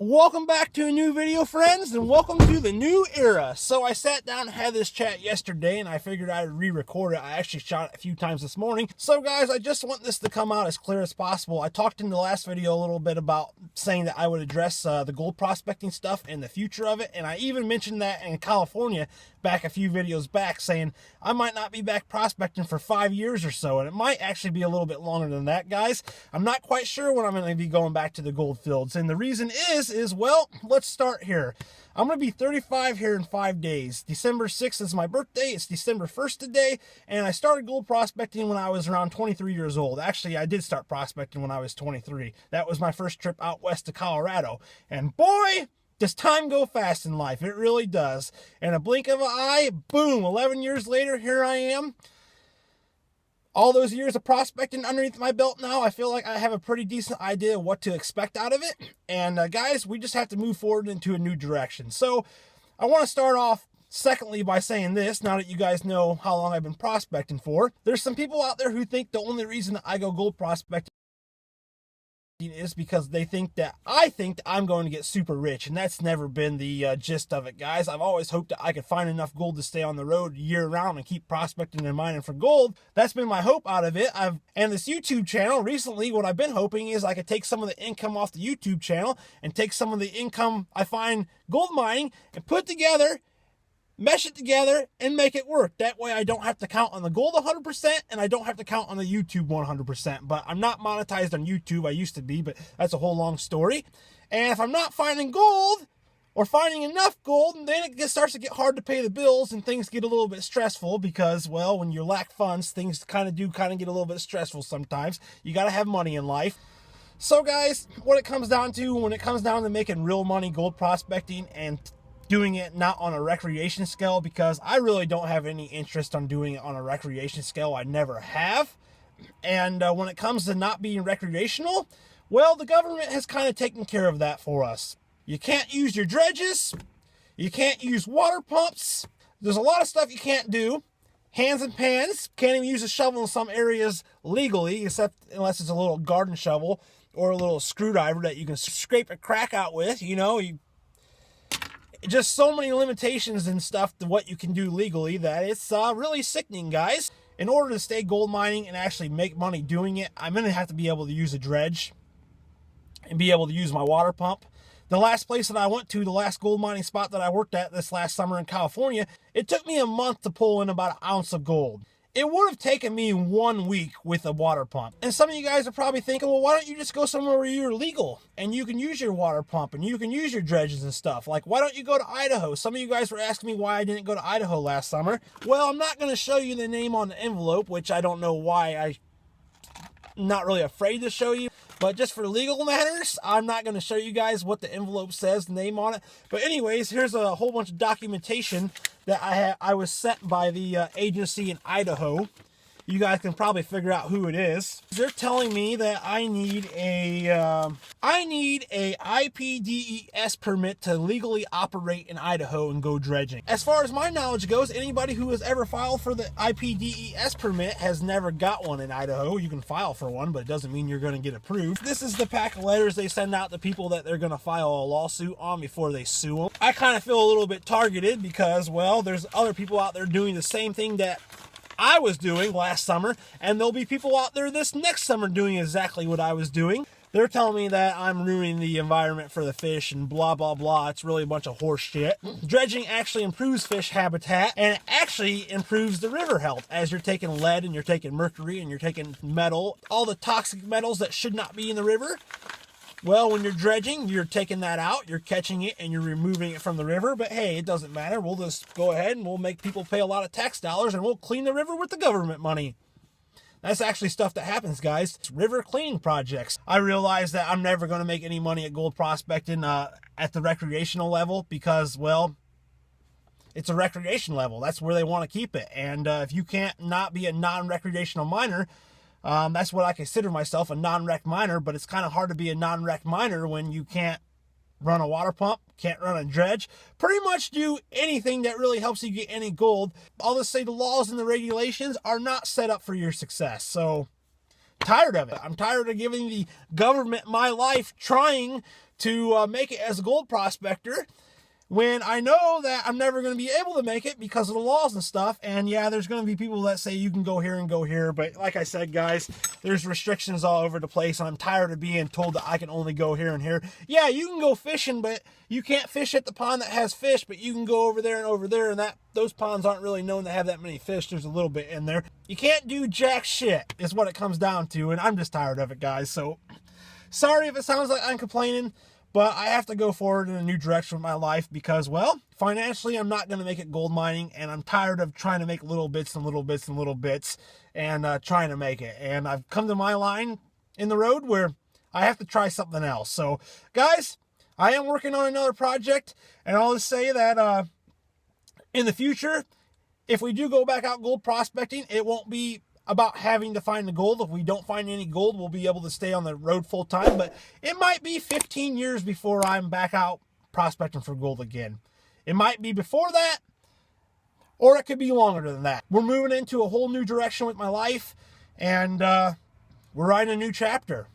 Welcome back to a new video, friends, and welcome to the new era. So I sat down and had this chat yesterday, and I figured I'd re-record it. I actually shot it a few times this morning. So guys, I just want this to come out as clear as possible. I talked in the last video a little bit about saying that I would address the gold prospecting stuff and the future of it, and I even mentioned that in California back a few videos back, saying I might not be back prospecting for 5 years or so, and it might actually be a little bit longer than that, guys. I'm not quite sure when I'm going to be going back to the gold fields, and the reason is, well, let's start here. I'm going to be 35 here in 5 days. December 6th is my birthday. It's December 1st today, and I started gold prospecting when I was around 23 years old. Actually, I did start prospecting when I was 23. That was my first trip out west to Colorado, and boy, does time go fast in life. It really does. In a blink of an eye, boom, 11 years later, here I am. All those years of prospecting underneath my belt now, I feel like I have a pretty decent idea of what to expect out of it. And guys, we just have to move forward into a new direction. So I want to start off secondly by saying this, now that you guys know how long I've been prospecting for. There's some people out there who think the only reason I go gold prospecting is because they think that I think that I'm going to get super rich, and that's never been the gist of it, guys. I've always hoped that I could find enough gold to stay on the road year round and keep prospecting and mining for gold. That's been my hope out of it. And this YouTube channel recently, what I've been hoping is I could take some of the income off the YouTube channel and take some of the income I find gold mining and put together, mesh it together, and make it work. That way I don't have to count on the gold 100%, and I don't have to count on the YouTube 100%. But I'm not monetized on YouTube. I used to be, but that's a whole long story. And if I'm not finding gold, or finding enough gold, then it starts to get hard to pay the bills, and things get a little bit stressful because, well, when you lack funds, things kind of get a little bit stressful sometimes. You got to have money in life. So guys, what it comes down to, when it comes down to making real money gold prospecting and doing it not on a recreation scale, because I really don't have any interest on doing it on a recreation scale. I never have. And when it comes to not being recreational, well, the government has kind of taken care of that for us. You can't use your dredges. You can't use water pumps. There's a lot of stuff you can't do. Hands and pans. Can't even use a shovel in some areas legally, unless it's a little garden shovel or a little screwdriver that you can scrape a crack out with. You know, just so many limitations and stuff to what you can do legally that it's really sickening, guys. In order to stay gold mining and actually make money doing it, I'm going to have to be able to use a dredge and be able to use my water pump. The last place that I went to, the last gold mining spot that I worked at this last summer in California, it took me a month to pull in about an ounce of gold. It would have taken me 1 week with a water pump. And some of you guys are probably thinking, well, why don't you just go somewhere where you're legal and you can use your water pump and you can use your dredges and stuff? Like, why don't you go to Idaho? Some of you guys were asking me why I didn't go to Idaho last summer. Well, I'm not going to show you the name on the envelope, which I don't know why I'm not really afraid to show you. But just for legal matters, I'm not going to show you guys what the envelope says, the name on it. But anyways, here's a whole bunch of documentation that I was sent by the agency in Idaho. You guys can probably figure out who it is. They're telling me that I need a IPDES permit to legally operate in Idaho and go dredging. As far as my knowledge goes, anybody who has ever filed for the IPDES permit has never got one in Idaho. You can file for one, but it doesn't mean you're going to get approved. This is the pack of letters they send out to people that they're going to file a lawsuit on before they sue them. I kind of feel a little bit targeted because, well, there's other people out there doing the same thing that I was doing last summer, and there'll be people out there this next summer doing exactly what I was doing. They're telling me that I'm ruining the environment for the fish and blah, blah, blah. It's really a bunch of horse shit. Dredging actually improves fish habitat, and it actually improves the river health, as you're taking lead and you're taking mercury and you're taking metal, all the toxic metals that should not be in the river. Well, when you're dredging, you're taking that out, you're catching it, and you're removing it from the river. But hey, it doesn't matter. We'll just go ahead and we'll make people pay a lot of tax dollars, and we'll clean the river with the government money. That's actually stuff that happens, guys. It's river cleaning projects. I realize that I'm never going to make any money at gold prospecting at the recreational level because, well, it's a recreation level. That's where they want to keep it. And if you can't not be a non-recreational miner, that's what I consider myself, a non-rec miner, but it's kind of hard to be a non-rec miner when you can't run a water pump, can't run a dredge, pretty much do anything that really helps you get any gold. I'll just say the laws and the regulations are not set up for your success. So tired of it. I'm tired of giving the government my life trying to make it as a gold prospector, when I know that I'm never going to be able to make it because of the laws and stuff. And yeah, there's going to be people that say you can go here and go here. But like I said, guys, there's restrictions all over the place. And I'm tired of being told that I can only go here and here. Yeah, you can go fishing, but you can't fish at the pond that has fish. But you can go over there and over there. And those ponds aren't really known to have that many fish. There's a little bit in there. You can't do jack shit is what it comes down to. And I'm just tired of it, guys. So sorry if it sounds like I'm complaining. But I have to go forward in a new direction with my life because, well, financially, I'm not going to make it gold mining. And I'm tired of trying to make little bits and little bits and little bits and trying to make it. And I've come to my line in the road where I have to try something else. So, guys, I am working on another project. And I'll just say that in the future, if we do go back out gold prospecting, it won't be about having to find the gold. If we don't find any gold, we'll be able to stay on the road full time. But it might be 15 years before I'm back out prospecting for gold again. It might be before that, or it could be longer than that. We're moving into a whole new direction with my life, and we're writing a new chapter.